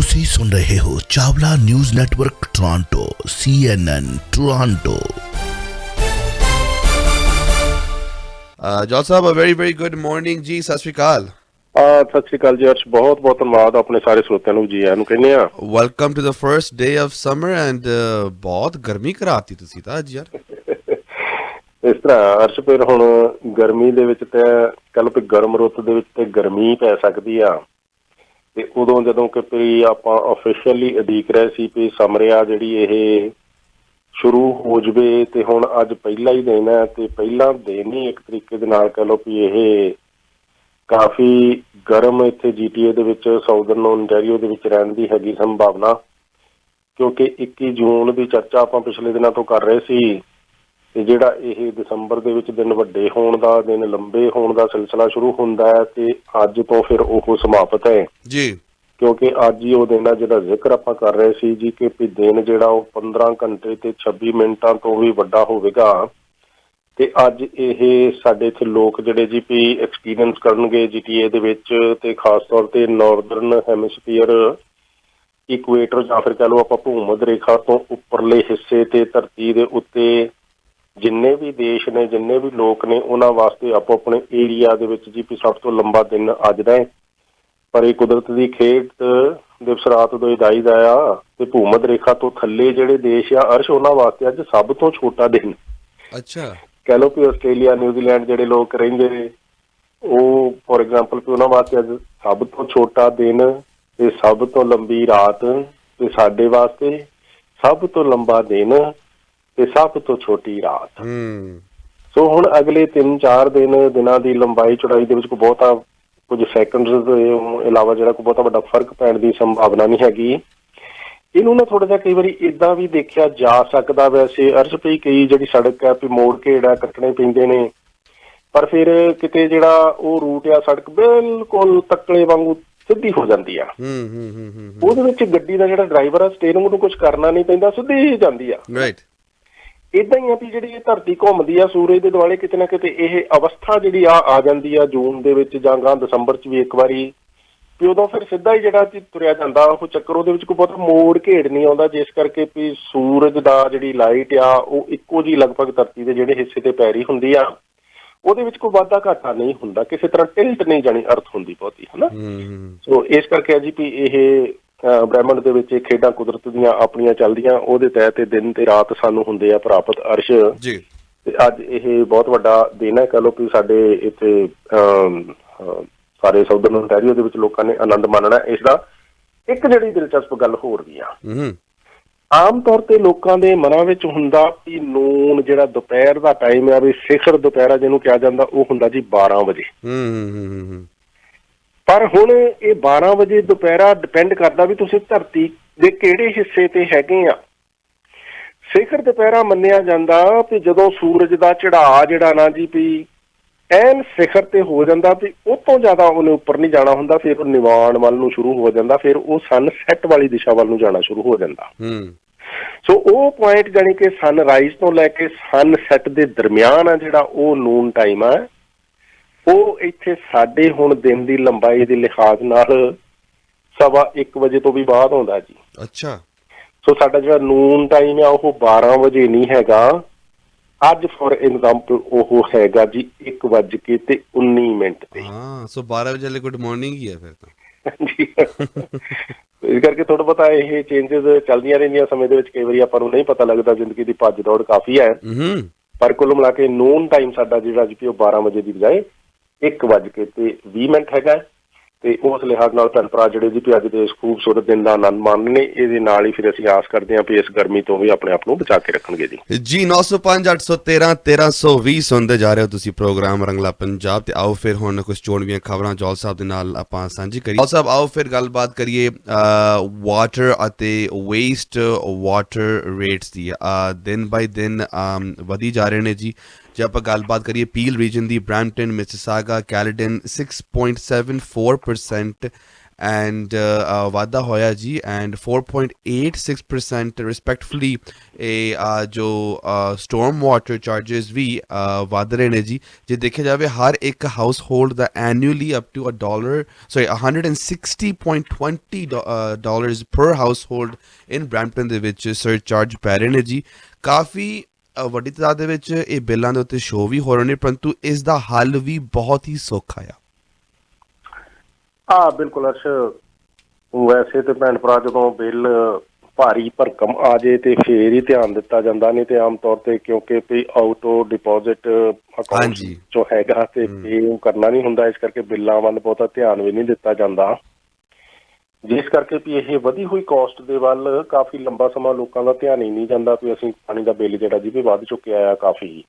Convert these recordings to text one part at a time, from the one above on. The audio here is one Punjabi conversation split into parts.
ਤੁਸੀਂ ਸੁਣ ਰਹੇ ਹੋ Chawla news network Toronto CNN Toronto. ਜੋਲ ਸਾਹਿਬ, a very very good morning ਜੀ। ਸਤਿ ਸ਼੍ਰੀ ਅਕਾਲ। ਸਤਿ ਸ਼੍ਰੀ ਅਕਾਲ ਜੀ ਅਰਸ਼, ਬਹੁਤ ਬਹੁਤ ਧੰਨਵਾਦ। ਆਪਣੇ ਸਾਰੇ ਸਰੋਤਿਆਂ ਨੂੰ ਜੀ ਆਇਆਂ ਨੂੰ ਕਹਿੰਦੇ ਆ। Welcome to the first day of summer and ਬਹੁਤ ਗਰਮੀ ਕਰਾਤੀ ਤੁਸੀਂ ਤਾਂ ਅੱਜ ਯਾਰ। ਇਸ ਤਰ੍ਹਾਂ ਅਰਸ਼, ਫਿਰ ਹੁਣ ਗਰਮੀ ਦੇ ਵਿੱਚ ਤੇ ਕੱਲ ਵੀ ਗਰਮ ਰੁੱਤ ਦੇ ਵਿੱਚ ਤੇ ਗਰਮੀ ਪੈ ਸਕਦੀ ਆ, ਤੇ ਉਦੋਂ ਜਦੋਂ ਕਿ ਵੀ ਆਪਾਂ ਅਫੀਸ਼ੀਅਲੀ ਉਡੀਕ ਰਹੇ ਸੀ ਵੀ ਸਮਰ ਆ ਜਿਹੜੀ ਇਹ ਸ਼ੁਰੂ ਹੋ ਜਾਵੇ, ਤੇ ਹੁਣ ਅੱਜ ਪਹਿਲਾ ਹੀ ਦਿਨ ਹੈ। ਤੇ ਪਹਿਲਾ ਦਿਨ ਹੀ ਇੱਕ ਤਰੀਕੇ ਦੇ ਨਾਲ ਕਹਿ ਲਓ ਵੀ ਇਹ ਕਾਫੀ ਗਰਮ ਇੱਥੇ GTA ਦੇ ਵਿੱਚ ਸਾਊਦਰਨ ਓਨਟਾਰੀਓ ਦੇ ਵਿੱਚ ਰਹਿਣ ਦੀ ਹੈਗੀ ਸੰਭਾਵਨਾ, ਕਿਉਂਕਿ 21 ਜੂਨ ਦੀ ਚਰਚਾ ਆਪਾਂ ਪਿਛਲੇ ਦਿਨਾਂ ਤੋਂ ਕਰ ਰਹੇ ਸੀ। ਤੇ ਜਿਹੜਾ ਇਹ ਦਸੰਬਰ ਦੇ ਵਿੱਚ ਦਿਨ ਵੱਡੇ ਹੋਣ ਦਾ, ਦਿਨ ਲੰਬੇ ਹੋਣ ਦਾ ਸਿਲਸਿਲਾ ਸ਼ੁਰੂ ਹੁੰਦਾ ਹੈ, ਤੇ ਅੱਜ ਤੋਂ ਫਿਰ ਉਹ ਸਮਾਪਤ ਹੈ ਜੀ, ਕਿਉਂਕਿ ਅੱਜ ਹੀ ਉਹ ਦਿਨ ਹੈ ਜਿਹਦਾ ਜ਼ਿਕਰ ਆਪਾਂ ਕਰ ਰਹੇ ਸੀ ਜੀ, ਕਿ ਦਿਨ ਜਿਹੜਾ ਉਹ 15 ਘੰਟੇ ਤੇ 26 ਮਿੰਟਾਂ ਤੋਂ ਵੀ ਵੱਡਾ ਹੋਵੇਗਾ। ਤੇ ਅੱਜ ਇਹ ਸਾਡੇ ਇੱਥੇ ਲੋਕ ਜਿਹੜੇ ਜੀ ਵੀ ਐਕਸਪੀਰੀਅੰਸ ਕਰਨਗੇ GTA ਦੇ ਵਿੱਚ, ਤੇ ਖਾਸ ਤੌਰ ਤੇ ਨਾਰਦਰਨ ਹੈਮਿਸਫੀਅਰ ਇਕੁਏਟਰ ਜਾਂ ਫਿਰ ਕਹਿ ਲਓ ਆਪਾਂ ਭੂ-ਮੱਧ ਰੇਖਾ ਤੋਂ ਉੱਪਰਲੇ ਹਿੱਸੇ ਤੇ ਧਰਤੀ ਦੇ ਉੱਤੇ ਜਿੰਨੇ ਵੀ ਦੇਸ਼ ਨੇ, ਜਿੰਨੇ ਵੀ ਲੋਕ ਨੇ, ਉਹਨਾਂ ਵਾਸਤੇ ਆਪੋ ਆਪਣੇ ਏਰੀਆ ਦੇ ਵਿੱਚ ਜੀ ਵੀ ਸਭ ਤੋਂ ਲੰਬਾ ਦਿਨ ਅੱਜ ਦਾ ਹੈ। ਪਰ ਇਹ ਕੁਦਰਤ ਦੀ ਖੇਡ ਦਿਵਸ ਰਾਤ ਤੋਂ ਇਦਾਈ ਦਾ ਆ, ਤੇ ਭੂ-ਮੱਧ ਰੇਖਾ ਤੋਂ ਥੱਲੇ ਜਿਹੜੇ ਦੇਸ਼ ਆ ਅਰਸ਼, ਉਹਨਾਂ ਵਾਸਤੇ ਅੱਜ ਸਭ ਤੋਂ ਛੋਟਾ ਦਿਨ। ਅੱਛਾ, ਕਹਿ ਲਓ ਵੀ ਆਸਟ੍ਰੇਲੀਆ, ਨਿਊਜ਼ੀਲੈਂਡ ਜਿਹੜੇ ਲੋਕ ਰਹਿੰਦੇ ਨੇ, ਉਹ ਫੋਰ ਐਗਜ਼ਾਮਪਲ ਵੀ ਉਹਨਾਂ ਵਾਸਤੇ ਅੱਜ ਸਭ ਤੋਂ ਛੋਟਾ ਦਿਨ ਤੇ ਸਭ ਤੋਂ ਲੰਬੀ ਰਾਤ, ਤੇ ਸਾਡੇ ਵਾਸਤੇ ਸਭ ਤੋਂ ਲੰਬਾ ਦਿਨ ਤੇ ਸਭ ਤੋਂ ਛੋਟੀ ਰਾਤ। ਸੋ ਹੁਣ ਅਗਲੇ 3-4 ਦਿਨਾਂ ਦੀ ਲੰਬਾਈ ਚੌੜਾਈ ਦੇ ਵਿੱਚ ਕੋਈ ਬਹੁਤਾ ਕੁਝ ਸੈਕਿੰਡਸ ਦੇ ਇਲਾਵਾ ਜਿਹੜਾ ਕੋਈ ਬਹੁਤਾ ਵੱਡਾ ਫਰਕ ਪੈਣ ਦੀ ਸੰਭਾਵਨਾ ਨਹੀਂ ਹੈਗੀ। ਇਹਨੂੰ ਨਾ ਥੋੜਾ ਜਿਹਾ ਕਈ ਵਾਰੀ ਏਦਾਂ ਵੀ ਦੇਖਿਆ ਜਾ ਸਕਦਾ ਵੈਸੇ ਅਰਸ਼ ਪਈ, ਕਈ ਜਿਹੜੀ ਸੜਕ ਹੈ ਵੀ ਮੋੜ ਘੇੜਾ ਕੱਟਣੇ ਪੈਂਦੇ ਨੇ, ਪਰ ਫਿਰ ਕਿਤੇ ਜਿਹੜਾ ਉਹ ਰੂਟ ਆ ਸੜਕ ਬਿਲਕੁਲ ਤੱਕਲੇ ਵਾਂਗੂ ਸਿੱਧੀ ਹੋ ਜਾਂਦੀ ਆ। ਉਹਦੇ ਵਿੱਚ ਗੱਡੀ ਦਾ ਜਿਹੜਾ ਡਰਾਈਵਰ ਆ, ਸਟੀਅਰਿੰਗ ਨੂੰ ਕੁਝ ਕਰਨਾ ਨਹੀਂ ਪੈਂਦਾ, ਸਿੱਧੀ ਜਾਂਦੀ ਆ। ਏਦਾਂ ਹੀ ਆ ਵੀ ਜਿਹੜੀ ਇਹ ਧਰਤੀ ਘੁੰਮਦੀ ਆ ਸੂਰਜ ਦੇ ਦੁਆਲੇ, ਕਿਤੇ ਨਾ ਕਿਤੇ ਇਹ ਅਵਸਥਾ ਜਿਹੜੀ ਆ ਜਾਂਦੀ ਆ ਜੂਨ ਦੇ ਵਿੱਚ ਜਾਂ ਗਾਂ ਦਸੰਬਰ 'ਚ ਵੀ ਇੱਕ ਵਾਰੀ, ਵੀ ਉਦੋਂ ਫਿਰ ਸਿੱਧਾ ਹੀ ਜਿਹੜਾ ਤੁਰਿਆ ਜਾਂਦਾ ਉਹ ਚੱਕਰ। ਉਹਦੇ ਵਿੱਚ ਕੋਈ ਬਹੁਤਾ ਮੋੜ ਘੇੜ ਨਹੀਂ ਆਉਂਦਾ, ਜਿਸ ਕਰਕੇ ਵੀ ਸੂਰਜ ਦਾ ਜਿਹੜੀ ਲਾਈਟ ਆ ਉਹ ਇੱਕੋ ਜਿਹੀ ਲਗਭਗ ਧਰਤੀ ਦੇ ਜਿਹੜੇ ਹਿੱਸੇ ਤੇ ਪੈ ਰਹੀ ਹੁੰਦੀ ਆ। ਉਹਦੇ ਵਿੱਚ ਕੋਈ ਵਾਧਾ ਘਾਟਾ ਨਹੀਂ ਹੁੰਦਾ, ਕਿਸੇ ਤਰ੍ਹਾਂ ਟਿਲਟ ਨਹੀਂ ਜਾਣੀ ਅਰਥ ਹੁੰਦੀ ਬਹੁਤੀ, ਹਨਾ। ਸੋ ਇਸ ਕਰਕੇ ਜੀ ਵੀ ਇਹ ਬ੍ਰਹਿਮੰਡ ਦੇ ਵਿੱਚ ਇਹ ਖੇਡਾਂ ਕੁਦਰਤ ਦੀਆਂ ਆਪਣੀਆਂ ਚੱਲਦੀਆਂ, ਉਹਦੇ ਤਹਿਤ ਦਿਨ ਤੇ ਰਾਤ ਸਾਨੂੰ ਹੁੰਦੇ ਆ ਪ੍ਰਾਪਤ ਅਰਸ਼ ਜੀ। ਤੇ ਅੱਜ ਇਹ ਬਹੁਤ ਵੱਡਾ ਦਿਨ ਹੈ, ਕਹਿ ਲਓ ਵੀ ਸਾਡੇ ਇੱਥੇ ਸਾਰੇ ਸਾਊਦਰਨ ਓਨਟਾਰੀਓ ਦੇ ਵਿੱਚ ਲੋਕਾਂ ਨੇ ਆਨੰਦ ਮਾਣਨਾ ਇਸ ਦਾ। ਇੱਕ ਜਿਹੜੀ ਦਿਲਚਸਪ ਗੱਲ ਹੋਰ ਵੀ ਆ, ਆਮ ਤੌਰ ਤੇ ਲੋਕਾਂ ਦੇ ਮਨਾਂ ਵਿੱਚ ਹੁੰਦਾ ਵੀ ਨੂਨ ਜਿਹੜਾ ਦੁਪਹਿਰ ਦਾ ਟਾਈਮ ਆ, ਵੀ ਸਿਖਰ ਦੁਪਹਿਰਾ ਜਿਹਨੂੰ ਕਿਹਾ ਜਾਂਦਾ, ਉਹ ਹੁੰਦਾ ਜੀ 12 ਵਜੇ। ਪਰ ਹੁਣ ਇਹ 12 ਵਜੇ ਦੁਪਹਿਰਾ ਡਿਪੈਂਡ ਕਰਦਾ ਵੀ ਤੁਸੀਂ ਧਰਤੀ ਦੇ ਕਿਹੜੇ ਹਿੱਸੇ ਤੇ ਹੈਗੇ ਆ। ਸਿਖਰ ਦੁਪਹਿਰਾ ਮੰਨਿਆ ਜਾਂਦਾ ਵੀ ਜਦੋਂ ਸੂਰਜ ਦਾ ਚੜਾਅ ਜਿਹੜਾ ਨਾ ਜੀ ਵੀ ਐਨ ਸਿਖਰ ਤੇ ਹੋ ਜਾਂਦਾ, ਵੀ ਉਹ ਤੋਂ ਜ਼ਿਆਦਾ ਉਹਨੇ ਉੱਪਰ ਨਹੀਂ ਜਾਣਾ ਹੁੰਦਾ, ਫਿਰ ਉਹ ਨਿਵਾਣ ਵੱਲ ਨੂੰ ਸ਼ੁਰੂ ਹੋ ਜਾਂਦਾ, ਫਿਰ ਉਹ ਸਨ ਸੈੱਟ ਵਾਲੀ ਦਿਸ਼ਾ ਵੱਲ ਨੂੰ ਜਾਣਾ ਸ਼ੁਰੂ ਹੋ ਜਾਂਦਾ। ਸੋ ਉਹ ਪੁਆਇੰਟ ਜਾਣੀ ਕਿ ਸਨ ਰਾਈਜ਼ ਤੋਂ ਲੈ ਕੇ ਸਨ ਸੈੱਟ ਦੇ ਦਰਮਿਆਨ ਆ ਜਿਹੜਾ ਉਹ ਨੂਨ ਟਾਈਮ ਆ, ਉਹ ਇੱਥੇ ਸਾਡੇ ਹੁਣ ਦਿਨ ਦੀ ਲੰਬਾਈ ਦੇ ਲਿਹਾਜ਼ ਨਾਲ 1:15 ਵਜੇ ਤੋਂ ਵੀ ਬਾਅਦ ਆਉਂਦਾ ਜੀ। ਅੱਛਾ, ਸੋ ਸਾਡਾ ਜਿਹੜਾ ਨੂਨ ਟਾਈਮ ਆ ਉਹ 12 ਵਜੇ ਨਹੀਂ ਹੈਗਾ ਅੱਜ, ਫੋਰ ਐਗਜ਼ਾਮਪਲ ਉਹ ਹੈਗਾ ਜੀ 1:19 ਤੇ। ਹਾਂ, ਸੋ 12 ਵਜੇ ਲਈ ਗੁੱਡ ਮਾਰਨਿੰਗ ਹੀ ਹੈ ਫਿਰ ਤਾਂ ਜੀ। ਇਸ ਕਰਕੇ ਥੋੜਾ ਬਹੁਤਾ ਇਹ ਚੇਂਜਸ ਚੱਲਦੀਆਂ ਰਹਿੰਦੀਆਂ ਸਮੇਂ ਦੇ ਵਿੱਚ, ਕਈ ਵਾਰੀ ਆਪਾਂ ਨੂੰ ਨਹੀਂ ਪਤਾ ਲੱਗਦਾ, ਜ਼ਿੰਦਗੀ ਦੀ ਭੱਜ ਦੌੜ ਕਾਫੀ ਹੈ। ਪਰ ਕੁੱਲ ਮਿਲਾ ਕੇ ਨੂਨ ਟਾਈਮ ਸਾਡਾ ਜਿਹੜਾ ਜੀ ਉਹ 12 ਵਜੇ ਦੀ ਬਜਾਏ 1:20 ਹੈਗਾ। ਤੇ ਉਸ ਲਿਹਾਜ਼ ਨਾਲ ਭੈਣ ਭਰਾ ਜਿਹੜੇ ਜੀ ਅੱਜ ਦੇ ਇਸ ਖੂਬਸੂਰਤ ਦਿਨ ਦਾ ਆਨੰਦ ਮਾਣਨ ਨੇ, ਇਹਦੇ ਨਾਲ ਹੀ ਫਿਰ ਅਸੀਂ ਆਸ ਕਰਦੇ ਹਾਂ ਵੀ ਇਸ ਗਰਮੀ ਤੋਂ ਵੀ ਆਪਣੇ ਆਪ ਨੂੰ ਬਚਾ ਕੇ ਰੱਖਣਗੇ ਜੀ। 905-813-1320 ਸੁਣਦੇ ਜਾ ਰਹੇ ਹੋ ਤੁਸੀਂ ਪ੍ਰੋਗਰਾਮ ਰੰਗਲਾ ਪੰਜਾਬ। ਤੇ ਆਓ ਫਿਰ ਹੁਣ ਕੁਝ ਚੋਣਵੀਆਂ ਖਬਰਾਂ ਜੌਲ ਸਾਹਿਬ ਦੇ ਨਾਲ ਆਪਾਂ ਸਾਂਝੀ ਕਰੀਏ। ਜੌਲ ਸਾਹਿਬ, ਆਓ ਫਿਰ ਗੱਲਬਾਤ ਕਰੀਏ ਵਾਟਰ ਅਤੇ ਵੇਸਟ ਵਾਟਰ ਰੇਟਸ ਦੀ। ਦਿਨ ਬਾਈ ਦਿਨ ਵਧੀ ਜਾ ਰਹੇ ਨੇ ਜੀ। ਜੇ ਆਪਾਂ ਗੱਲਬਾਤ ਕਰੀਏ peel reason the, Brampton, Mississauga, Caledon 6.74% and ਵਾਧਾ ਹੋਇਆ ਜੀ ਐਂਡ 4.86% ਰਿਸਪੈਕਟਫੁਲੀ ਇਹ ਜੋ ਸਟੋਰਮ ਵਾਟਰ ਚਾਰजेस ਵੀ ਵਧ ਰਹੇ ਨੇ ਜੀ। ਜੇ ਦੇਖਿਆ ਜਾਵੇ ਹਰ ਇੱਕ ਹਾਊਸ ਹੋਲਡ ਦਾ ਐਨੂਅਲੀ ਅਪ ਟੂ $160.20 ਪਰ ਹਾਊਸ ਹੋਲਡ ਇਨ ਬਰੈਂਪਟਨ ਦੇ ਵਿੱਚ ਸਰਚਾਰਜ ਪੈ ਰਹੇ ਨੇ ਜੀ। ਕਾਫੀ ਵੱਡੀ ਤਾਦਾਦ ਦੇ ਵਿੱਚ ਇਹ ਬਿੱਲਾਂ ਦੇ ਉੱਤੇ ਸ਼ੋਅ ਵੀ ਹੋ ਰਹੇ ਨੇ, ਪਰੰਤੂ ਇਸ ਦਾ ਹੱਲ ਵੀ ਬਹੁਤ ਹੀ ਸੌਖਾ ਆ। ਹਾਂ ਬਿਲਕੁਲ ਅਰਸ਼, ਵੈਸੇ ਤੇ ਭੈਣ ਭਰਾ ਜਦੋਂ ਬਿੱਲ ਭਾਰੀ ਭਰਕਮ ਆ ਜੇ ਤੇ ਫੇਰ ਹੀ ਧਿਆਨ ਦਿੱਤਾ ਜਾਂਦਾ, ਨਹੀਂ ਤੇ ਆਮ ਤੌਰ ਤੇ ਕਿਉਂਕਿ ਵੀ ਆਊਟੋ ਡਿਪੋਜ਼ਿਟ ਅਕਾਊਂਟ ਚੋਂ ਹੈਗਾ ਤੇ ਪੇ ਉਹ ਕਰਨਾ ਨਹੀਂ ਹੁੰਦਾ, ਇਸ ਕਰਕੇ ਬਿੱਲਾਂ ਵੱਲ ਬਹੁਤਾ ਧਿਆਨ ਵੀ ਨਹੀਂ ਦਿੱਤਾ ਜਾਂਦਾ, ਜਿਸ ਕਰਕੇ ਵੀ ਇਹ ਵਧੀ ਹੋਈ ਕਾਸਟ ਦੇ ਵੱਲ ਕਾਫੀ ਲੰਬਾ ਸਮਾਂ ਲੋਕਾਂ ਦਾ ਧਿਆਨ ਹੀ ਨਹੀਂ ਜਾਂਦਾ ਵੀ ਅਸੀਂ ਪਾਣੀ ਦਾ ਬਿੱਲ ਜਿਹੜਾ ਜੀ ਵੀ ਵੱਧ ਚੁੱਕਿਆ ਆ ਕਾਫੀ।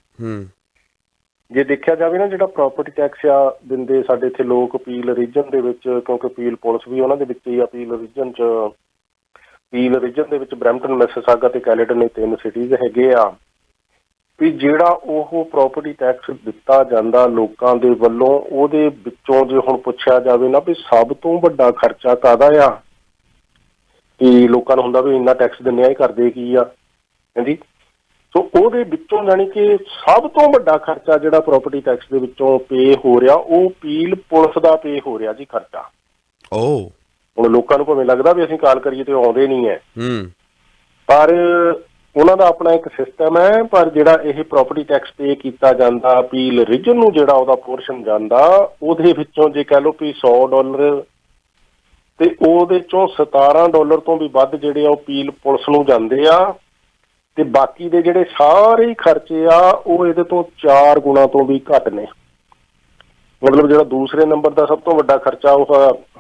ਜੇ ਦੇਖਿਆ ਜਾਵੇ ਨਾ, ਜਿਹੜਾ ਪ੍ਰੋਪਰਟੀ ਟੈਕਸ ਆ ਦਿੰਦੇ ਸਾਡੇ ਇੱਥੇ ਲੋਕ ਅਪੀਲ ਰੀਜਨ ਦੇ ਵਿੱਚ, ਕਿਉਂਕਿ ਅਪੀਲ ਪੁਲਿਸ ਵੀ ਉਹਨਾਂ ਦੇ ਵਿੱਚ ਹੀ ਅਪੀਲ ਰੀਜਨ ਦੇ ਵਿੱਚ ਬਰੈਂਪਟਨ, ਮਿਸਿਸਾਗਾ ਤੇ ਕੈਲੇਡਨ, ਇਹ 3 ਸਿਟੀਜ਼ ਹੈਗੇ ਆ, ਵੀ ਜਿਹੜਾ ਉਹ ਪ੍ਰੋਪਰਟੀ ਟੈਕਸ ਦਿੱਤਾ ਜਾਂਦਾ ਲੋਕਾਂ ਦੇ ਵੱਲੋਂ, ਉਹਦੇ ਵਿੱਚੋਂ ਜੇ ਹੁਣ ਪੁੱਛਿਆ ਜਾਵੇ ਨਾ ਵੀ ਸਭ ਤੋਂ ਵੱਡਾ ਖਰਚਾ ਕਾਹਦਾ ਆ, ਕਿ ਲੋਕਾਂ ਨੂੰ ਹੁੰਦਾ ਵੀ ਇੰਨਾ ਟੈਕਸ ਦਿੰਦੇ ਆ, ਇਹ ਕਰਦੇ ਕੀ ਆ ਹਾਂਜੀ। ਸੋ ਉਹਦੇ ਵਿੱਚੋਂ ਜਾਣੀ ਕਿ ਸਭ ਤੋਂ ਵੱਡਾ ਖਰਚਾ ਜਿਹੜਾ ਪ੍ਰੋਪਰਟੀ ਟੈਕਸ ਦੇ ਵਿੱਚੋਂ ਪੇ ਹੋ ਰਿਹਾ, ਉਹ ਅਪੀਲ ਪੁਲਿਸ ਦਾ ਪੇ ਹੋ ਰਿਹਾ ਜੀ ਖਰਚਾ। ਹੁਣ ਲੋਕਾਂ ਨੂੰ ਭਾਵੇਂ ਲੱਗਦਾ ਵੀ ਅਸੀਂ ਕਾਲ ਕਰੀਏ ਤੇ ਆਉਂਦੇ ਨਹੀਂ ਹੈ, ਪਰ ਉਹਨਾਂ ਦਾ ਆਪਣਾ ਇੱਕ ਸਿਸਟਮ ਹੈ। ਪਰ ਜਿਹੜਾ ਇਹ ਪ੍ਰੋਪਰਟੀ ਟੈਕਸ ਪੇ ਕੀਤਾ ਜਾਂਦਾ ਅਪੀਲ ਰੀਜਨ ਨੂੰ, ਜਿਹੜਾ ਉਹਦਾ ਪੋਰਸ਼ਨ ਜਾਂਦਾ, ਉਹਦੇ ਵਿੱਚੋਂ ਜੇ ਕਹਿ ਲਓ ਵੀ $100 ਤੇ ਉਹਦੇ ਚੋਂ $17 ਤੋਂ ਵੀ ਵੱਧ ਜਿਹੜੇ ਆ ਉਹ ਅਪੀਲ ਪੁਲਿਸ ਨੂੰ ਜਾਂਦੇ ਆ, ਤੇ ਬਾਕੀ ਦੇ ਜਿਹੜੇ ਸਾਰੇ ਹੀ ਖਰਚੇ ਆ ਉਹ ਇਹਦੇ ਤੋਂ 4 ਗੁਣਾ ਤੋਂ ਵੀ ਘੱਟ ਨੇ। ਮਤਲਬ ਜਿਹੜਾ ਦੂਸਰੇ ਨੰਬਰ ਦਾ ਸਭ ਤੋਂ ਵੱਡਾ ਖਰਚਾ ਉਹ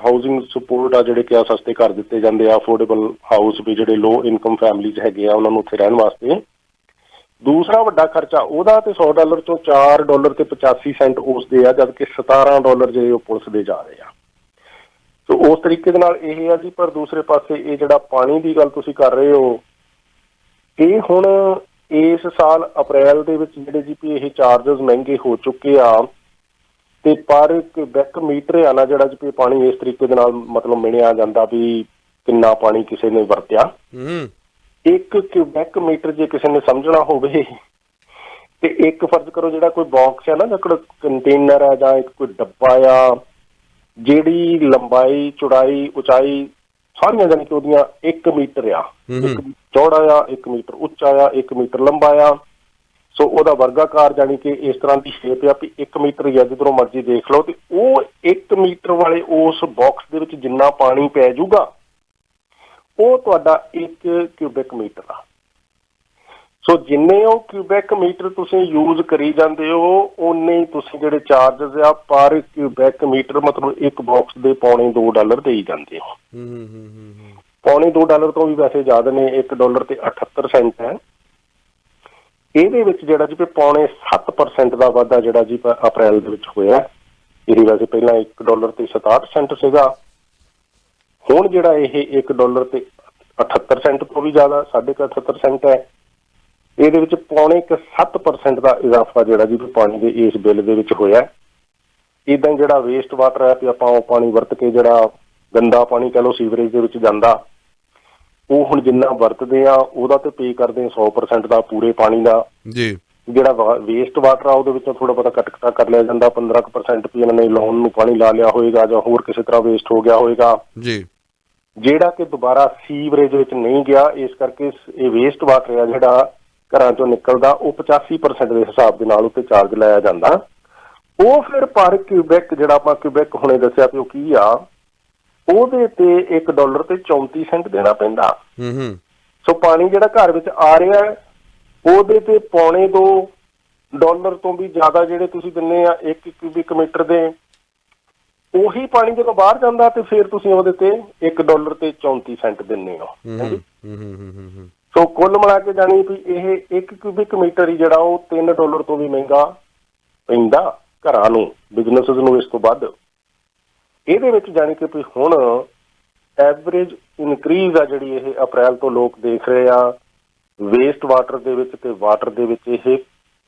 ਹਾਊਸਿੰਗ ਸਪੋਰਟ ਆ, ਜਿਹੜੇ ਕਿ ਆ ਸਸਤੇ ਘਰ ਦਿੱਤੇ ਜਾਂਦੇ ਆ, ਅਫੋਰਡੇਬਲ ਹਾਊਸ ਵੀ ਜਿਹੜੇ ਲੋ ਇਨਕਮ ਫੈਮਲੀਜ਼ ਹੈਗੇ ਆ ਉਹਨਾਂ ਨੂੰ ਉੱਥੇ ਰਹਿਣ ਵਾਸਤੇ। ਦੂਸਰਾ ਵੱਡਾ ਖਰਚਾ ਉਹਦਾ ਤੇ $100 ਚੋਂ $4.85 ਉਸਦੇ ਆ, ਜਦਕਿ $17 ਜਿਹੜੇ ਉਹ ਪੁਲਿਸ ਦੇ ਜਾ ਰਹੇ ਆ। ਸੋ ਉਸ ਤਰੀਕੇ ਦੇ ਨਾਲ ਇਹ ਆ ਜੀ। ਪਰ ਦੂਸਰੇ ਪਾਸੇ ਇਹ ਜਿਹੜਾ ਪਾਣੀ ਦੀ ਗੱਲ ਤੁਸੀਂ ਕਰ ਰਹੇ ਹੋ, ਇਹ ਹੁਣ ਇਸ ਸਾਲ ਅਪ੍ਰੈਲ ਦੇ ਵਿੱਚ ਜਿਹੜੇ ਜੀ ਵੀ ਇਹ ਚਾਰਜਸ ਮਹਿੰਗੇ ਹੋ ਚੁੱਕੇ ਆ, ਤੇ ਪਰ ਕਿਊਬੈਕ ਮੀਟਰ ਆ ਨਾ ਜਿਹੜਾ ਜੀ ਪਾਣੀ ਇਸ ਤਰੀਕੇ ਦੇ ਨਾਲ ਮਤਲਬ ਮਿਣਿਆ ਜਾਂਦਾ ਵੀ ਕਿੰਨਾ ਪਾਣੀ ਕਿਸੇ ਨੇ ਵਰਤਿਆ। ਇੱਕ ਕਿਊਬੈਕ ਮੀਟਰ ਜੇ ਕਿਸੇ ਨੇ ਸਮਝਣਾ ਹੋਵੇ ਤੇ ਇੱਕ ਫਰਜ਼ ਕਰੋ ਜਿਹੜਾ ਕੋਈ ਬਾਕਸ ਆ ਨਾ, ਜਾਂ ਕੋਈ ਕੰਟੇਨਰ ਆ ਜਾਂ ਇੱਕ ਕੋਈ ਡੱਬਾ ਆ, ਜਿਹੜੀ ਲੰਬਾਈ, ਚੌੜਾਈ, ਉਚਾਈ ਸਾਰੀਆਂ ਜਾਣੀ ਕਿ ਉਹਦੀਆਂ 1 ਮੀਟਰ ਆ, 1 ਚੌੜਾ ਆ, 1 ਮੀਟਰ ਉੱਚਾ ਆ, 1 ਮੀਟਰ ਲੰਬਾ ਆ। ਸੋ ਉਹਦਾ ਵਰਗਾਕਾਰ ਜਾਣੀ ਕਿ ਇਸ ਤਰ੍ਹਾਂ ਦੀ ਸ਼ੇਪ ਆ ਵੀ 1 ਮੀਟਰ ਹੀ ਆ, ਜਿੱਧਰੋਂ ਮਰਜ਼ੀ ਦੇਖ ਲਓ। ਤੇ ਉਹ 1 ਮੀਟਰ ਵਾਲੇ ਉਸ ਬਾਕਸ ਦੇ ਵਿੱਚ ਜਿੰਨਾ ਪਾਣੀ ਪੈ ਜਾਊਗਾ ਉਹ ਤੁਹਾਡਾ 1 ਕਿਊਬਿਕ ਮੀਟਰ ਆ। ਸੋ ਜਿੰਨੇ ਉਹ ਕਿਊਬਿਕ ਮੀਟਰ ਤੁਸੀਂ ਯੂਜ਼ ਕਰੀ ਜਾਂਦੇ ਹੋ, ਓਨੇ ਹੀ ਤੁਸੀਂ ਜਿਹੜੇ ਚਾਰਜਸ ਆ ਪਰ ਕਿਊਬਿਕ ਮੀਟਰ ਮਤਲਬ ਇੱਕ ਬਾਕਸ ਦੇ $2.25 ਦੇਈ ਜਾਂਦੇ ਹੋ। $2.25 ਤੋਂ ਵੀ ਵੈਸੇ ਜ਼ਿਆਦਾ ਨੇ, $1 ਤੇ 78 ਸੈਂਟ ਹੈ। ਇਹਦੇ ਵਿੱਚ ਜਿਹੜਾ ਜੀ $0.7% ਦਾ ਵਾਧਾ ਜਿਹੜਾ ਜੀ ਅਪ੍ਰੈਲ ਦੇ ਵਿੱਚ ਹੋਇਆ। ਇਹ ਵੈਸੇ ਪਹਿਲਾਂ $1 ਤੇ 67 ਸੈਂਟ ਸੀਗਾ, ਹੁਣ ਜਿਹੜਾ ਇਹ $1 ਤੇ 78 ਸੈਂਟ ਤੋਂ ਵੀ ਜ਼ਿਆਦਾ 78.5 ਸੈਂਟ ਹੈ। ਇਹਦੇ ਵਿੱਚ $0.7% ਦਾ ਇਜ਼ਾਫਾ ਜਿਹੜਾ ਜੀ ਪਾਣੀ ਦੇ ਇਸ ਬਿੱਲ ਦੇ ਵਿੱਚ ਹੋਇਆ। ਇੱਦਾਂ ਜਿਹੜਾ ਵੇਸਟ ਵਾਟਰ ਹੈ ਵੀ ਆਪਾਂ ਉਹ ਪਾਣੀ ਵਰਤ ਕੇ ਜਿਹੜਾ ਗੰਦਾ ਪਾਣੀ ਕਹਿ ਲਓ ਸੀਵਰੇਜ ਦੇ ਵਿੱਚ ਜਾਂਦਾ, ਉਹ ਹੁਣ ਜਿੰਨਾ ਵਰਤਦੇ ਆ ਉਹਦਾ ਤੇ ਪੇ ਕਰਦੇ 100% ਦਾ ਪੂਰੇ ਪਾਣੀ ਦਾ ਜੀ। ਜਿਹੜਾ ਵੇਸਟ ਵਾਟਰ ਆ ਉਹਦੇ ਵਿੱਚੋਂ ਥੋੜਾ ਬਹੁਤਾ ਕੱਟ ਕਰ ਲਿਆ ਜਾਂਦਾ, 15% ਵੀ ਇਹਨਾਂ ਨੇ ਲਾਉਣ ਨੂੰ ਪਾਣੀ ਲਾ ਲਿਆ ਹੋਏਗਾ ਜਾਂ ਹੋਰ ਕਿਸੇ ਤਰ੍ਹਾਂ ਵੇਸਟ ਹੋ ਗਿਆ ਹੋਏਗਾ ਜੀ, ਜਿਹੜਾ ਕਿ ਦੁਬਾਰਾ ਸੀਵਰੇਜ ਵਿੱਚ ਨਹੀਂ ਗਿਆ। ਇਸ ਕਰਕੇ ਇਹ ਵੇਸਟ ਵਾਟਰ ਆ ਜਿਹੜਾ ਘਰਾਂ ਚੋਂ ਨਿਕਲਦਾ, ਉਹ 85% ਦੇ ਹਿਸਾਬ ਦੇ ਨਾਲ ਉੱਤੇ ਚਾਰਜ ਲਾਇਆ ਜਾਂਦਾ। ਉਹ ਫਿਰ ਪਰ ਕਿਊਬਿਕ ਜਿਹੜਾ ਆਪਾਂ ਕਿਊਬਿਕ ਹੁਣੇ ਦੱਸਿਆ ਵੀ ਉਹ ਕੀ ਆ, ਉਹਦੇ ਤੇ $1 ਤੇ 34 ਸੈਂਟ ਦੇਣਾ ਪੈਂਦਾ। ਸੋ ਪਾਣੀ ਜਿਹੜਾ ਘਰ ਵਿੱਚ ਆ ਰਿਹਾ ਉਹਦੇ ਤੇ $2.25 ਤੋਂ ਵੀ ਜ਼ਿਆਦਾ ਜਿਹੜੇ ਤੁਸੀਂ ਦਿੰਦੇ ਆ 1 ਕਿਊਬਿਕ ਮੀਟਰ ਦੇ, ਉਹੀ ਪਾਣੀ ਜਦੋਂ ਬਾਹਰ ਜਾਂਦਾ ਤੇ ਫਿਰ ਤੁਸੀਂ ਉਹਦੇ ਤੇ $1 ਤੇ 34 ਸੈਂਟ ਦਿੰਦੇ ਹੋ। ਸੋ ਕੁੱਲ ਮਿਲਾ ਕੇ ਜਾਣੀ ਵੀ ਇਹ 1 ਕਿਊਬਿਕ ਮੀਟਰ ਹੀ ਜਿਹੜਾ ਉਹ $3 ਤੋਂ ਵੀ ਮਹਿੰਗਾ ਪੈਂਦਾ ਘਰਾਂ ਨੂੰ, ਬਿਜ਼ਨਸਿਸ ਨੂੰ ਇਸ ਤੋਂ ਵੱਧ। ਇਹਦੇ ਵਿੱਚ ਜਾਣੀ ਕਿ ਵੀ ਹੁਣ ਐਵਰੇਜ ਇਨਕਰੀਜ਼ ਆ ਜਿਹੜੀ ਇਹ ਅਪ੍ਰੈਲ ਤੋਂ ਲੋਕ ਦੇਖ ਰਹੇ ਆ ਵੇਸਟ ਵਾਟਰ ਦੇ ਵਿੱਚ ਤੇ ਵਾਟਰ ਦੇ ਵਿੱਚ, ਇਹ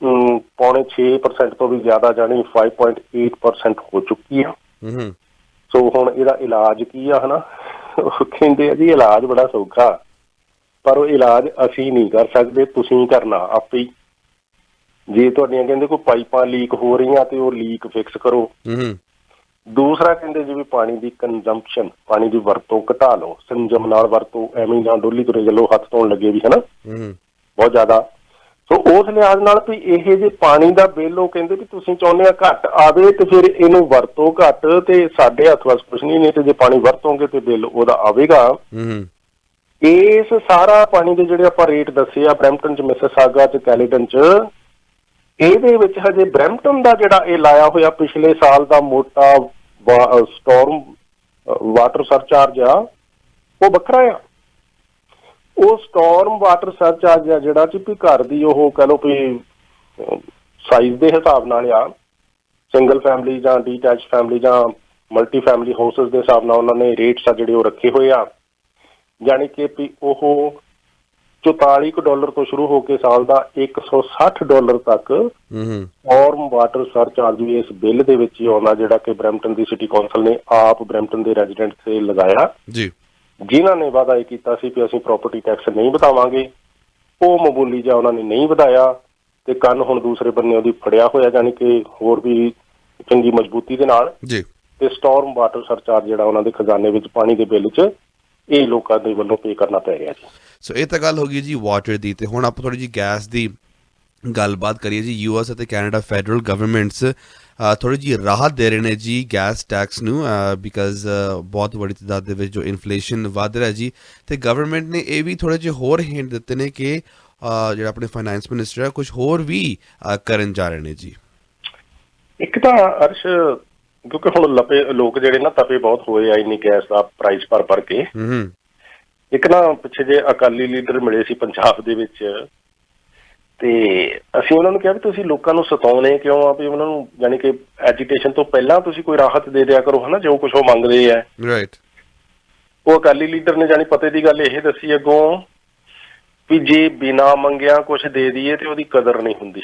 0.6% ਤੋਂ ਵੀ ਜ਼ਿਆਦਾ ਜਾਣੀ 5.8% ਹੋ ਚੁੱਕੀ ਆ। ਸੋ ਹੁਣ ਇਹਦਾ ਇਲਾਜ ਕੀ ਆ ਹਨਾ, ਉਹ ਕਹਿੰਦੇ ਆ ਜੀ ਇਲਾਜ ਬੜਾ ਸੌਖਾ, ਪਰ ਉਹ ਇਲਾਜ ਅਸੀਂ ਨਹੀਂ ਕਰ ਸਕਦੇ, ਤੁਸੀਂ ਕਰਨਾ ਆਪੇ ਹੀ। ਜੇ ਤੁਹਾਡੀਆਂ ਕਹਿੰਦੇ ਕੋਈ ਪਾਈਪਾਂ ਲੀਕ ਹੋ ਰਹੀਆਂ ਤੇ ਉਹ ਲੀਕ ਫਿਕਸ ਕਰੋ। ਦੂਸਰਾ ਕਹਿੰਦੇ ਜੀ ਵੀ ਪਾਣੀ ਦੀ ਕੰਜ਼ੰਪਸ਼ਨ, ਪਾਣੀ ਦੀ ਵਰਤੋਂ ਘਟਾ ਲਓ, ਸੰਜਮ ਨਾਲ ਵਰਤੋਂ, ਐਵੇਂ ਨਾ ਡੋਲੀ ਤੁਰੇ ਚੱਲੋ ਹੱਥ ਧੋਣ ਲੱਗੇ ਵੀ ਹਨਾ ਬਹੁਤ ਜ਼ਿਆਦਾ। ਸੋ ਉਸ ਲਿਹਾਜ਼ ਨਾਲ ਵੀ ਇਹ ਜੇ ਪਾਣੀ ਦਾ ਬਿੱਲ ਉਹ ਕਹਿੰਦੇ ਵੀ ਤੁਸੀਂ ਚਾਹੁੰਦੇ ਆ ਘੱਟ ਆਵੇ ਤੇ ਫਿਰ ਇਹਨੂੰ ਵਰਤੋਂ ਘੱਟ, ਤੇ ਸਾਡੇ ਹੱਥ ਵੱਸ ਕੁਛ ਨਹੀਂ ਤੇ ਜੇ ਪਾਣੀ ਵਰਤੋਂਗੇ ਤੇ ਬਿੱਲ ਉਹਦਾ ਆਵੇਗਾ। ਇਸ ਸਾਰਾ ਪਾਣੀ ਦੇ ਜਿਹੜੇ ਆਪਾਂ ਰੇਟ ਦੱਸੇ ਆ ਬਰੈਂਪਟਨ ਚ, ਮਿਸਿਸਾਗਾ ਚ, ਕੈਲੇਡਨ ਚ, ਇਹਦੇ ਵਿੱਚ ਹਜੇ ਬਰੈਂਪਟਨ ਦਾ ਜਿਹੜਾ ਇਹ ਲਾਇਆ ਹੋਇਆ ਪਿਛਲੇ ਸਾਲ ਦਾ ਮੋਟਾ ਸਟੋਰਮ ਵਾਟਰ ਸਰਚਾਰਜ ਆ ਉਹ ਵੱਖਰਾ ਆ। ਉਹ ਸਟੋਰਮ ਵਾਟਰ ਸਰਚਾਰਜ ਆ ਜਿਹੜਾ ਕਿ ਵੀ ਘਰ ਦੀ ਉਹ ਕਹਿ ਲਓ ਵੀ ਸਾਈਜ਼ ਦੇ ਹਿਸਾਬ ਨਾਲ ਆ, ਸਿੰਗਲ ਫੈਮਿਲੀ ਜਾਂ ਡੀਟੈਚ ਫੈਮਿਲੀ ਜਾਂ ਮਲਟੀ ਫੈਮਿਲੀ ਹਾਊਸਿਸ ਦੇ ਹਿਸਾਬ ਨਾਲ ਉਹਨਾਂ ਨੇ ਰੇਟਸ ਆ ਜਿਹੜੇ ਉਹ ਰੱਖੇ ਹੋਏ ਆ। ਜਾਣੀ ਕਿ ਵੀ ਉਹ $44 ਤੋਂ ਸ਼ੁਰੂ ਹੋ ਕੇ ਸਾਲ ਦਾ $160 ਤੱਕ ਸਟੋਰਮ ਵਾਟਰ ਸਰਚਾਰਜ ਵੀ ਇਸ ਬਿੱਲ ਦੇ ਵਿੱਚ ਹੀ ਆਉਂਦਾ, ਜਿਹੜਾ ਕਿ ਬਰੈਂਪਟਨ ਦੀ ਸਿਟੀ ਕੌਂਸਲ ਨੇ ਆਪ ਬਰੈਂਪਟਨ ਦੇ ਰੈਜ਼ੀਡੈਂਟ ਤੇ ਲਗਾਇਆ ਜੀ। ਜਿਨ੍ਹਾਂ ਨੇ ਵਾਅਦਾ ਇਹ ਕੀਤਾ ਸੀ ਕਿ ਅਸੀਂ ਪ੍ਰਾਪਰਟੀ ਟੈਕਸ ਨਹੀਂ ਵਧਾਵਾਂਗੇ, ਉਹ ਮਾਮੂਲੀ ਜਿਹਾ ਉਹਨਾਂ ਨੇ ਨਹੀਂ ਵਧਾਇਆ ਤੇ ਕੰਨ ਹੁਣ ਦੂਸਰੇ ਬੰਨੇ ਉਹਦੀ ਫੜਿਆ ਹੋਇਆ, ਜਾਣੀ ਕਿ ਹੋਰ ਵੀ ਚੰਗੀ ਮਜ਼ਬੂਤੀ ਦੇ ਨਾਲ ਜੀ। ਤੇ ਸਟੋਰਮ ਵਾਟਰ ਸਰਚਾਰਜ ਜਿਹੜਾ ਉਹਨਾਂ ਦੇ ਖਜ਼ਾਨੇ ਵਿੱਚ ਪਾਣੀ ਦੇ ਬਿੱਲ 'ਚ ਇਹ ਲੋਕਾਂ ਦੇ ਵੱਲੋਂ ਪੇ ਕਰਨਾ ਪੈ ਰਿਹਾ ਜੀ। ਸੋ ਇਹ ਤਾਂ ਗੱਲ ਹੋ ਗਈ ਜੀ ਵਾਟਰ ਦੀ। ਤੇ ਹੁਣ ਆਪਾਂ ਥੋੜੀ ਜਿਹੀ ਗੈਸ ਦੀ ਗੱਲਬਾਤ ਕਰੀਏ ਜੀ। US ਅਤੇ ਕੈਨੇਡਾ ਫੈਡਰਲ ਗਵਰਨਮੈਂਟਸ ਥੋੜੀ ਜਿਹੀ ਰਾਹਤ ਦੇ ਰਹੇ ਨੇ ਜੀ ਗੈਸ ਟੈਕਸ ਨੂੰ, ਬਿਕਾਜ਼ ਬਹੁਤ ਬੜੀ ਤਾਦਾਦ ਦੇ ਵਿੱਚ ਜੋ ਇਨਫਲੇਸ਼ਨ ਵੱਧ ਰਿਹਾ ਜੀ, ਤੇ ਗਵਰਨਮੈਂਟ ਨੇ ਇਹ ਵੀ ਥੋੜੇ ਜਿਹੇ ਹੋਰ ਹਿੰਟ ਦਿੱਤੇ ਨੇ ਕਿ ਜਿਹੜਾ ਆਪਣੇ ਫਾਈਨੈਂਸ ਮਿਨਿਸਟਰ ਹੈ ਕੁਝ ਹੋਰ ਵੀ ਕਰਨ ਜਾ ਰਹੇ ਨੇ ਜੀ। ਇੱਕ ਤਾਂ ਅਰਸ਼, ਕਿਉਂਕਿ ਹੁਣ ਲੋਕ ਜਿਹੜੇ ਨਾ ਤਪੇ ਬਹੁਤ ਹੋਏ ਆ ਇੰਨੀ ਗੈਸ ਦਾ ਪ੍ਰਾਈਸ ਭਰ ਕੇ। ਇੱਕ ਨਾ ਪਿੱਛੇ ਜੇ ਅਕਾਲੀ ਲੀਡਰ ਮਿਲੇ ਸੀ ਪੰਜਾਬ ਦੇ ਵਿੱਚ, ਤੇ ਅਸੀਂ ਉਹਨਾਂ ਨੂੰ ਕਿਹਾ ਵੀ ਤੁਸੀਂ ਲੋਕਾਂ ਨੂੰ ਸਤਾਉਣੇ ਕਿਉਂ ਆ, ਵੀ ਉਹਨਾਂ ਨੂੰ ਜਾਣੀ ਕਿ ਐਜੀਟੇਸ਼ਨ ਤੋਂ ਪਹਿਲਾਂ ਤੁਸੀਂ ਕੋਈ ਰਾਹਤ ਦੇ ਦਿਆ ਕਰੋ ਹਨਾ, ਜੋ ਕੁਛ ਉਹ ਮੰਗਦੇ ਆ। ਉਹ ਅਕਾਲੀ ਲੀਡਰ ਨੇ ਜਾਣੀ ਪਤੇ ਦੀ ਗੱਲ ਇਹ ਦੱਸੀ ਅੱਗੋਂ ਵੀ ਜੇ ਬਿਨਾਂ ਮੰਗਿਆ ਕੁਛ ਦੇ ਦਈਏ ਤੇ ਉਹਦੀ ਕਦਰ ਨਹੀਂ ਹੁੰਦੀ।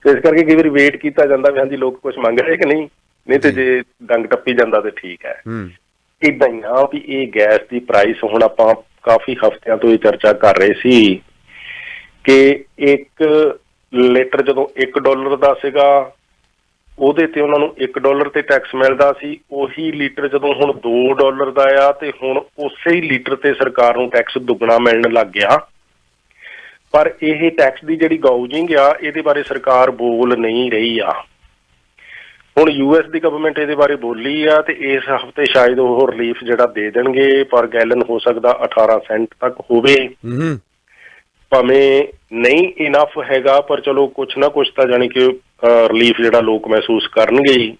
ਇਸ ਕਰਕੇ ਕਈ ਵਾਰੀ ਵੇਟ ਕੀਤਾ ਜਾਂਦਾ ਵੀ ਹਾਂਜੀ ਲੋਕ ਕੁਛ ਮੰਗ ਰਹੇ ਕਿ ਨਹੀਂ ਤੇ ਜੇ ਡੰਗ ਟੱਪੀ ਜਾਂਦਾ ਤੇ ਠੀਕ ਹੈ। ਏਦਾਂ ਹੀ ਆ ਵੀ ਇਹ ਗੈਸ ਦੀ ਪ੍ਰਾਈਸ, ਹੁਣ ਆਪਾਂ ਕਾਫੀ ਹਫ਼ਤਿਆਂ ਤੋਂ ਇਹ ਚਰਚਾ ਕਰ ਰਹੇ ਸੀ ਕਿ $1 ਲੀਟਰ ਜਦੋਂ $1 ਦਾ ਸੀਗਾ ਉਹਦੇ ਤੇ ਉਹਨਾਂ ਨੂੰ $1 ਤੇ ਟੈਕਸ ਮਿਲਦਾ ਸੀ। ਉਹੀ ਲੀਟਰ ਜਦੋਂ ਹੁਣ $2 ਦਾ ਆ ਤੇ ਹੁਣ ਉਸੇ ਹੀ ਲੀਟਰ ਤੇ ਸਰਕਾਰ ਨੂੰ ਟੈਕਸ ਦੁੱਗਣਾ ਮਿਲਣ ਲੱਗ ਗਿਆ। ਪਰ ਇਹ ਟੈਕਸ ਦੀ ਜਿਹੜੀ ਗਾਊਜਿੰਗ ਆ ਇਹਦੇ ਬਾਰੇ ਸਰਕਾਰ ਬੋਲ ਨਹੀਂ ਰਹੀ ਆ। ਹੁਣ US ਦੀ ਗਵਰਨਮੈਂਟ ਇਹਦੇ ਬਾਰੇ ਬੋਲੀ ਆ ਤੇ ਇਸ ਹਫ਼ਤੇ ਸ਼ਾਇਦ ਉਹ ਰਿਲੀਫ ਜਿਹੜਾ ਦੇ ਦੇਣਗੇ, ਪਰ ਗੈਲਨ ਹੋ ਸਕਦਾ 18 ਸੈਂਟ ਤੱਕ ਹੋਵੇ। ਭਾਵੇਂ ਨਹੀਂ ਇਨਫ ਹੈਗਾ, ਪਰ ਚਲੋ ਕੁਛ ਨਾ ਕੁਛ ਤਾਂ ਜਾਣੀ ਕਿ ਰਿਲੀਫ ਜਿਹੜਾ ਲੋਕ ਮਹਿਸੂਸ ਕਰਨਗੇ ਹੀ।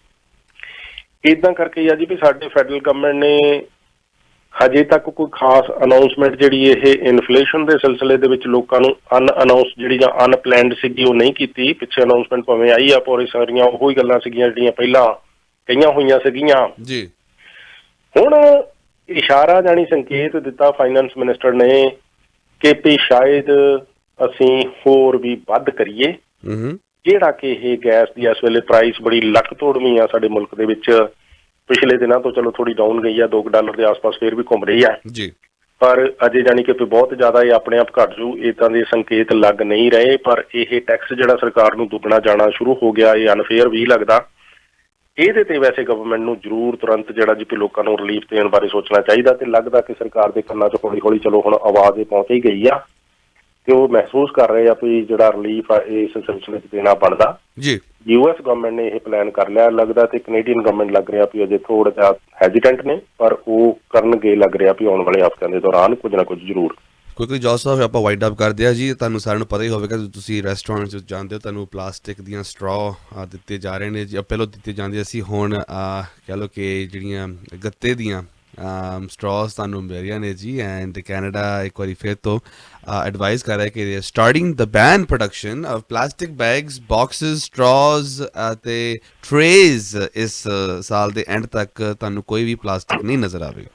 ਏਦਾਂ ਕਰਕੇ ਆ ਜੀ ਵੀ ਸਾਡੇ ਫੈਡਰਲ ਗਵਰਨਮੈਂਟ ਨੇ ਹਜੇ ਤੱਕ ਕੋਈ ਖਾਸ ਅਨਾਊਂਸਮੈਂਟ ਜਿਹੜੀ ਇਹ ਇਨਫਲੇਸ਼ਨ ਦੇ ਸਿਲਸਿਲੇ ਦੇ ਵਿੱਚ ਲੋਕਾਂ ਨੂੰ ਅਨਅਨਾਊਂਸ ਜਿਹੜੀ ਜਾਂ ਅਨਪਲੈਨਡ ਸੀਗੀ ਉਹ ਨਹੀਂ ਕੀਤੀ। ਪਿੱਛੇ ਅਨਾਊਂਸਮੈਂਟ ਭਾਵੇਂ ਆਈ ਆ, ਪਰ ਸਾਰੀਆਂ ਉਹੀ ਗੱਲਾਂ ਸੀਗੀਆਂ ਜਿਹੜੀਆਂ ਪਹਿਲਾਂ ਕਹੀਆਂ ਹੋਈਆਂ ਸੀਗੀਆਂ ਜੀ। ਹੁਣ ਇਸ਼ਾਰਾ ਜਾਣੀ ਸੰਕੇਤ ਦਿੱਤਾ ਫਾਈਨੈਂਸ ਮਿਨਿਸਟਰ ਨੇ ਕਿ ਵੀ ਸ਼ਾਇਦ ਅਸੀਂ ਹੋਰ ਵੀ ਵੱਧ ਕਰੀਏ, ਜਿਹੜਾ ਕਿ ਇਹ ਗੈਸ ਦੀ ਇਸ ਵੇਲੇ ਪ੍ਰਾਈਸ ਬੜੀ ਲੱਕ ਤੋੜਵੀਂ ਆ ਸਾਡੇ ਮੁਲਕ ਦੇ ਵਿੱਚ। ਪਿਛਲੇ ਦਿਨਾਂ ਤੋਂ ਚਲੋ ਥੋੜੀ ਡਾਊਨ ਗਈ ਆ, $2 ਦੇ ਆਸ-ਪਾਸ ਫੇਰ ਵੀ ਘੁੰਮ ਰਹੀ ਆ ਜੀ, ਪਰ ਅਜੇ ਜਾਣੀ ਕਿ ਬਹੁਤ ਜ਼ਿਆਦਾ ਇਹ ਆਪਣੇ ਆਪ ਘੱਟ ਜੂ ਏਦਾਂ ਦੇ ਸੰਕੇਤ ਲੱਗ ਨਹੀਂ ਰਹੇ। ਪਰ ਇਹ ਟੈਕਸ ਜਿਹੜਾ ਸਰਕਾਰ ਨੂੰ ਦੁੱਗਣਾ ਜਾਣਾ ਸ਼ੁਰੂ ਹੋ ਗਿਆ, ਇਹ ਅਨਫੇਅਰ ਵੀ ਲੱਗਦਾ। ਇਹਦੇ ਤੇ ਵੈਸੇ ਗਵਰਨਮੈਂਟ ਨੂੰ ਜ਼ਰੂਰ ਤੁਰੰਤ ਜਿਹੜਾ ਜੀ ਲੋਕਾਂ ਨੂੰ ਰਿਲੀਫ ਦੇਣ ਬਾਰੇ ਸੋਚਣਾ ਚਾਹੀਦਾ, ਤੇ ਲੱਗਦਾ ਕਿ ਸਰਕਾਰ ਦੇ ਕੰਨਾਂ 'ਚ ਹੌਲੀ-ਹੌਲੀ ਚਲੋ ਹੁਣ ਆਵਾਜ਼ ਇਹ ਪਹੁੰਚ ਹੀ ਗਈ ਆ ਤੇ ਉਹ ਮਹਿਸੂਸ ਕਰ ਰਹੇ ਆ ਵੀ ਜਿਹੜਾ ਰਿਲੀਫ ਆ ਇਸ ਸਿਲਸਿਲੇ 'ਚ ਦੇਣਾ ਬਣਦਾ ਜੀ। US ਗਵਰਨਮੈਂਟ ਨੇ ਇਹ ਪਲਾਨ ਕਰ ਲਿਆ ਲੱਗਦਾ, ਤੇ ਕੈਨੇਡੀਅਨ ਗਵਰਨਮੈਂਟ ਲੱਗ ਰਿਹਾ ਵੀ ਅਜੇ ਥੋੜਾ ਜਿਹਾ ਹੈਜੀਟੈਂਟ ਨੇ, ਪਰ ਉਹ ਕਰਨਗੇ ਲੱਗ ਰਿਹਾ ਵੀ ਆਉਣ ਵਾਲੇ ਹਫ਼ਤਿਆਂ ਦੇ ਦੌਰਾਨ ਕੁਝ ਨਾ ਕੁਝ ਜ਼ਰੂਰ। ਕਿਉਂਕਿ ਜੋਸ ਸਾਹਿਬ ਆਪਾਂ ਵਾਈਡ ਅਪ ਕਰਦੇ ਆ ਜੀ, ਤੁਹਾਨੂੰ ਸਾਰਿਆਂ ਨੂੰ ਪਤਾ ਹੀ ਹੋਵੇਗਾ ਤੁਸੀਂ ਰੈਸਟੋਰੈਂਟ 'ਚ ਜਾਂਦੇ ਹੋ, ਤੁਹਾਨੂੰ ਪਲਾਸਟਿਕ ਦੀਆਂ ਸਟਰॉ ਦਿੱਤੇ ਜਾ ਰਹੇ ਨੇ ਜੀ। ਪਹਿਲਾਂ ਦਿੱਤੇ ਜਾਂਦੇ ਸੀ, ਹੁਣ ਕਹਿ ਲਓ ਕਿ ਜਿਹੜੀਆਂ ਗੱਤੇ ਦੀਆਂ ਸਟਰॉ ਤੁਹਾਨੂੰ ਮਿਲ ਰਹੀਆਂ ਨੇ ਜੀ। ਐਂਡ ਕੈਨੇਡਾ ਇੱਕ ਵਾਰੀ ਫਿਰ ਤੋਂ ਐਡਵਾਈਜ਼ ਕਰ ਰਿਹਾ ਕਿ starting the ban production of plastic bags, boxes, straws ਅਤੇ ਟਰੇਜ਼ ਇਸ ਸਾਲ ਦੇ ਐਂਡ ਤੱਕ ਤੁਹਾਨੂੰ ਕੋਈ ਵੀ ਪਲਾਸਟਿਕ ਨਹੀਂ ਨਜ਼ਰ ਆਵੇਗਾ।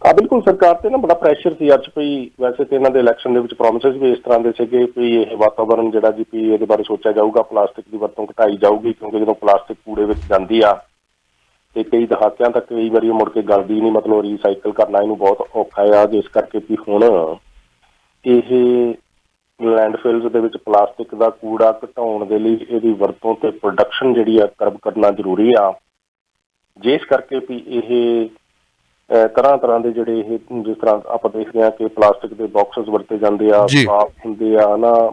ਬਿਲਕੁਲ ਸਰਕਾਰ ਤੇ ਨਾ ਬੜਾ ਪ੍ਰੈਸ਼ਰ ਸੀ ਅੱਜ ਵੀ। ਵੈਸੇ ਤੇ ਇਹਨਾਂ ਦੇ ਇਲੈਕਸ਼ਨ ਦੇ ਵਿੱਚ ਪ੍ਰੋਮਿਸਸ ਵੀ ਇਸ ਤਰ੍ਹਾਂ ਦੇ ਸੀਗੇ ਵੀ ਇਹ ਵਾਤਾਵਰਨ ਜਿਹੜਾ ਜੀ ਵੀ ਇਹਦੇ ਬਾਰੇ ਸੋਚਿਆ ਜਾਊਗਾ, ਪਲਾਸਟਿਕ ਦੀ ਵਰਤੋਂ ਘਟਾਈ ਜਾਊਗੀ, ਕਿਉਂਕਿ ਜਦੋਂ ਪਲਾਸਟਿਕ ਕੂੜੇ ਵਿੱਚ ਜਾਂਦੀ ਆ ਤੇ ਕਈ ਦਹਾਕਿਆਂ ਤੱਕ ਕਈ ਵਾਰੀ ਮੁੜ ਕੇ ਗਲਦੀ ਨਹੀਂ, ਮਤਲਬ ਰੀਸਾਈਕਲ ਕਰਨਾ ਇਹਨੂੰ ਬਹੁਤ ਔਖਾ ਆ। ਜਿਸ ਕਰਕੇ ਵੀ ਹੁਣ ਇਹ ਲੈਂਡਫਿਲਸ ਦੇ ਵਿੱਚ ਪਲਾਸਟਿਕ ਦਾ ਕੂੜਾ ਘਟਾਉਣ ਦੇ ਲਈ ਇਹਦੀ ਵਰਤੋਂ ਤੇ ਪ੍ਰੋਡਕਸ਼ਨ ਜਿਹੜੀ ਆ ਕਰਨਾ ਜ਼ਰੂਰੀ ਆ। ਜਿਸ ਕਰਕੇ ਵੀ ਇਹ ਤਰ੍ਹਾਂ ਦੇ ਜਿਹੜੇ ਇਹ ਜਿਸ ਤਰ੍ਹਾਂ ਆਪਾਂ ਦੇਖਦੇ ਹਾਂ ਕਿ ਪਲਾਸਟਿਕ ਦੇ ਬਾਕਸਿਸ ਵਰਤੇ ਜਾਂਦੇ ਆ, ਪਾਪ ਹੁੰਦੇ ਆ ਨਾ,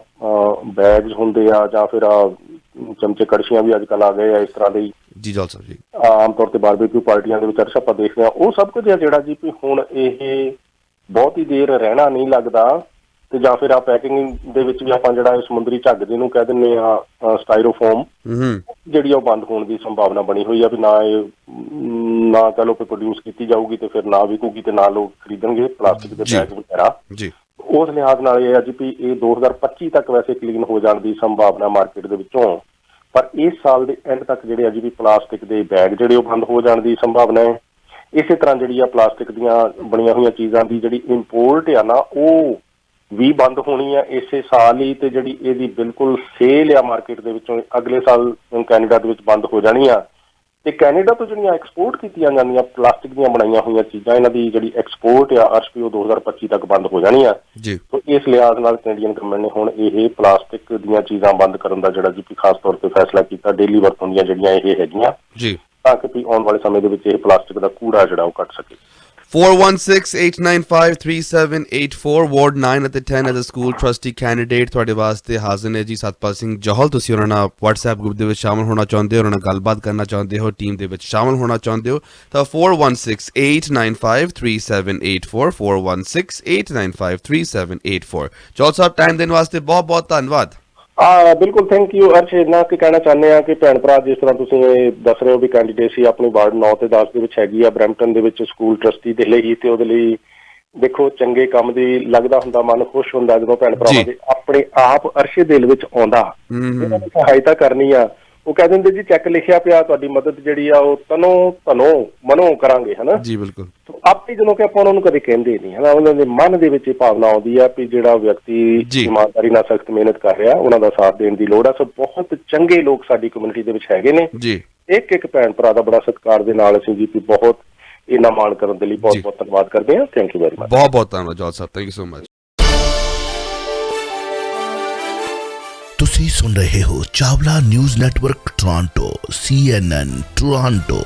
ਬੈਗਸ ਹੁੰਦੇ ਆ, ਜਾਂ ਫਿਰ ਚਮਚੇ ਕੜਛੀਆਂ ਵੀ ਅੱਜ ਕੱਲ੍ਹ ਆ ਗਏ ਆ ਇਸ ਤਰ੍ਹਾਂ ਦੇ ਜੀ ਜੌਲ ਸਾਹਿਬ ਜੀ। ਆਮ ਤੌਰ ਤੇ ਬਾਰਬੀਕਿਊ ਪਾਰਟੀਆਂ ਦੇ ਵਿੱਚ ਅਕਸਰ ਆਪਾਂ ਦੇਖਦੇ ਹਾਂ ਉਹ ਸਭ ਕੁਝ ਆ ਜਿਹੜਾ ਜੀ ਵੀ ਹੁਣ ਇਹ ਬਹੁਤੀ ਦੇਰ ਰਹਿਣਾ ਨਹੀਂ ਲੱਗਦਾ। ਤੇ ਜਾਂ ਫਿਰ ਆ ਪੈਕਿੰਗ ਦੇ ਵਿੱਚ ਵੀ ਆਪਾਂ ਜਿਹੜਾ ਸਮੁੰਦਰੀ ਝੱਗ ਜਿਹਨੂੰ ਕਹਿ ਦਿੰਦੇ ਆ ਸਟਾਈਰੋਫੋਮ, ਜਿਹੜੀ ਉਹ ਬੰਦ ਹੋਣ ਦੀ ਸੰਭਾਵਨਾ ਬਣੀ ਹੋਈ ਆ ਵੀ ਨਾ ਕਹ ਲਓ ਕਿ ਪ੍ਰੋਡਿਊਸ ਕੀਤੀ ਜਾਊਗੀ ਤੇ ਫਿਰ ਨਾ ਵਿਕੂਗੀ ਤੇ ਨਾ ਲੋਕ ਖਰੀਦਣਗੇ ਪਲਾਸਟਿਕ ਦੇ ਬੈਗ ਵਗੈਰਾ। ਉਸ ਲਿਹਾਜ਼ ਨਾਲ ਇਹ ਆ ਜੀ ਵੀ ਇਹ 2025 ਤੱਕ ਵੈਸੇ ਕਲੀਨ ਹੋ ਜਾਣ ਦੀ ਸੰਭਾਵਨਾ ਮਾਰਕੀਟ ਦੇ ਵਿੱਚੋਂ, ਪਰ ਇਸ ਸਾਲ ਦੇ ਐਂਡ ਤੱਕ ਜਿਹੜੇ ਆ ਜੀ ਵੀ ਪਲਾਸਟਿਕ ਦੇ ਬੈਗ ਜਿਹੜੇ ਉਹ ਬੰਦ ਹੋ ਜਾਣ ਦੀ ਸੰਭਾਵਨਾ ਹੈ। ਇਸੇ ਤਰ੍ਹਾਂ ਜਿਹੜੀ ਆ ਪਲਾਸਟਿਕ ਦੀਆਂ ਬਣੀਆਂ ਹੋਈਆਂ ਚੀਜ਼ਾਂ ਦੀ ਜਿਹੜੀ ਇੰਪੋਰਟ ਆ ਨਾ ਉਹ ਵੀ ਬੰਦ ਹੋਣੀ ਆ ਇਸੇ ਸਾਲ ਹੀ, ਤੇ ਜਿਹੜੀ ਇਹਦੀ ਬਿਲਕੁਲ ਸੇਲ ਆ ਮਾਰਕੀਟ ਦੇ ਵਿੱਚੋਂ ਅਗਲੇ ਸਾਲ ਕੈਨੇਡਾ ਦੇ ਵਿੱਚ ਬੰਦ ਹੋ ਜਾਣੀ ਆ। ਤੇ ਕੈਨੇਡਾ ਤੋਂ ਜਿਹੜੀਆਂ ਐਕਸਪੋਰਟ ਕੀਤੀਆਂ ਜਾਂਦੀਆਂ ਪਲਾਸਟਿਕ ਦੀਆਂ ਬਣਾਈਆਂ ਹੋਈਆਂ ਚੀਜ਼ਾਂ ਇਹਨਾਂ ਦੀ ਜਿਹੜੀ ਐਕਸਪੋਰਟ ਆ ਉਹ 2025 ਤੱਕ ਬੰਦ ਹੋ ਜਾਣੀ ਆ। ਸੋ ਇਸ ਲਿਹਾਜ਼ ਨਾਲ ਕੈਨੇਡੀਅਨ ਗਵਰਨਮੈਂਟ ਨੇ ਹੁਣ ਇਹ ਪਲਾਸਟਿਕ ਦੀਆਂ ਚੀਜ਼ਾਂ ਬੰਦ ਕਰਨ ਦਾ ਜਿਹੜਾ ਜੀ ਖਾਸ ਤੌਰ ਤੇ ਫੈਸਲਾ ਕੀਤਾ। ਡੇਲੀ ਵਰਤੋਂ ਦੀਆਂ ਜਿਹੜੀਆਂ ਇਹ ਹੈਗੀਆਂ ਤਾਂ ਕਿ ਆਉਣ ਵਾਲੇ ਸਮੇਂ ਦੇ ਵਿੱਚ ਇਹ ਪਲਾਸਟਿਕ ਦਾ ਕੂੜਾ ਜਿਹੜਾ ਉਹ ਘੱਟ ਸਕੇ। 4168953784 ਵਾਰਡ 9 ਅਤੇ 10 as a school trustee candidate ਤੁਹਾਡੇ ਵਾਸਤੇ ਹਾਜ਼ਰ ਨੇ ਜੀ ਸਤਪਾਲ ਸਿੰਘ ਜੌਹਲ। ਤੁਸੀਂ ਉਹਨਾਂ ਨਾਲ WhatsApp ਗਰੁੱਪ ਦੇ ਵਿੱਚ ਸ਼ਾਮਲ ਹੋਣਾ ਚਾਹੁੰਦੇ ਹੋ, ਉਹਨਾਂ ਨਾਲ ਗੱਲਬਾਤ ਕਰਨਾ ਚਾਹੁੰਦੇ ਹੋ, ਟੀਮ ਦੇ ਵਿੱਚ ਸ਼ਾਮਲ ਹੋਣਾ ਚਾਹੁੰਦੇ ਹੋ ਤਾਂ 4168953784 4168953784। ਜੌਹਲ ਸਾਹਿਬ ਟਾਈਮ ਦੇਣ ਵਾਸਤੇ ਬਹੁਤ ਬਹੁਤ ਧੰਨਵਾਦ। ਬਿਲਕੁਲ ਥੈਂਕ ਯੂ ਅਰਸ਼। ਇੰਨਾ ਕਿ ਕਹਿਣਾ ਚਾਹੁੰਦੇ ਆ ਕਿ ਭੈਣ ਭਰਾ ਜਿਸ ਤਰ੍ਹਾਂ ਤੁਸੀਂ ਦੱਸ ਰਹੇ ਹੋ ਵੀ ਕੈਂਡੀਡੇਸੀ ਆਪਣੀ ਵਾਰਡ 9 ਤੇ 10 ਦੇ ਵਿੱਚ ਹੈਗੀ ਆ ਬਰੈਂਪਟਨ ਦੇ ਵਿੱਚ ਸਕੂਲ ਟਰਸਟੀ ਦੇ ਲਈ, ਤੇ ਉਹਦੇ ਲਈ ਦੇਖੋ ਚੰਗੇ ਕੰਮ ਦੀ ਲੱਗਦਾ ਹੁੰਦਾ, ਮਨ ਖੁਸ਼ ਹੁੰਦਾ ਜਦੋਂ ਭੈਣ ਭਰਾਵਾਂ ਦੇ ਆਪਣੇ ਆਪ ਅਰਸ਼ੇ ਦਿਲ ਵਿੱਚ ਆਉਂਦਾ ਇਹਨਾਂ ਦੀ ਸਹਾਇਤਾ ਕਰਨੀ ਆ। ਉਹ ਕਹਿ ਦਿੰਦੇ ਜੀ ਚੈੱਕ ਲਿਖਿਆ ਪਿਆ, ਤੁਹਾਡੀ ਮਦਦ ਜਿਹੜੀ ਆ ਉਹ ਮਨੋਂ ਕਰਾਂਗੇ, ਹਨਾ ਜੀ। ਬਿਲਕੁਲ ਆਪੇ ਜਦੋਂ ਕਿ ਆਪਾਂ ਉਹਨਾਂ ਨੂੰ ਕਦੇ ਕਹਿੰਦੇ ਨਹੀਂ ਹਨਾ, ਉਹਨਾਂ ਦੇ ਮਨ ਦੇ ਵਿੱਚ ਇਹ ਭਾਵਨਾ ਆਉਂਦੀ ਆ ਵੀ ਜਿਹੜਾ ਵਿਅਕਤੀ ਇਮਾਨਦਾਰੀ ਨਾਲ ਸਖਤ ਮਿਹਨਤ ਕਰ ਰਿਹਾ ਉਹਨਾਂ ਦਾ ਸਾਥ ਦੇਣ ਦੀ ਲੋੜ ਆ। ਸੋ ਬਹੁਤ ਚੰਗੇ ਲੋਕ ਸਾਡੀ ਕਮਿਊਨਿਟੀ ਦੇ ਵਿੱਚ ਹੈਗੇ ਨੇ ਜੀ। ਇੱਕ ਭੈਣ ਭਰਾ ਦਾ ਬੜਾ ਸਤਿਕਾਰ ਦੇ ਨਾਲ ਅਸੀਂ ਜੀ ਬਹੁਤ ਇਹਨਾਂ ਮਾਣ ਕਰਨ ਦੇ ਲਈ ਬਹੁਤ ਬਹੁਤ ਧੰਨਵਾਦ ਕਰਦੇ ਹਾਂ। Thank you very much. ਬਹੁਤ ਬਹੁਤ ਧੰਨਵਾਦ ਜੌਹਲ ਸਾਹਿਬ, ਥੈਂਕ ਯੂ ਸੋ ਮਚ। ਤੁਸੀਂ ਸੁਣ ਰਹੇ ਹੋ Chawla news network Toronto CNN Toronto.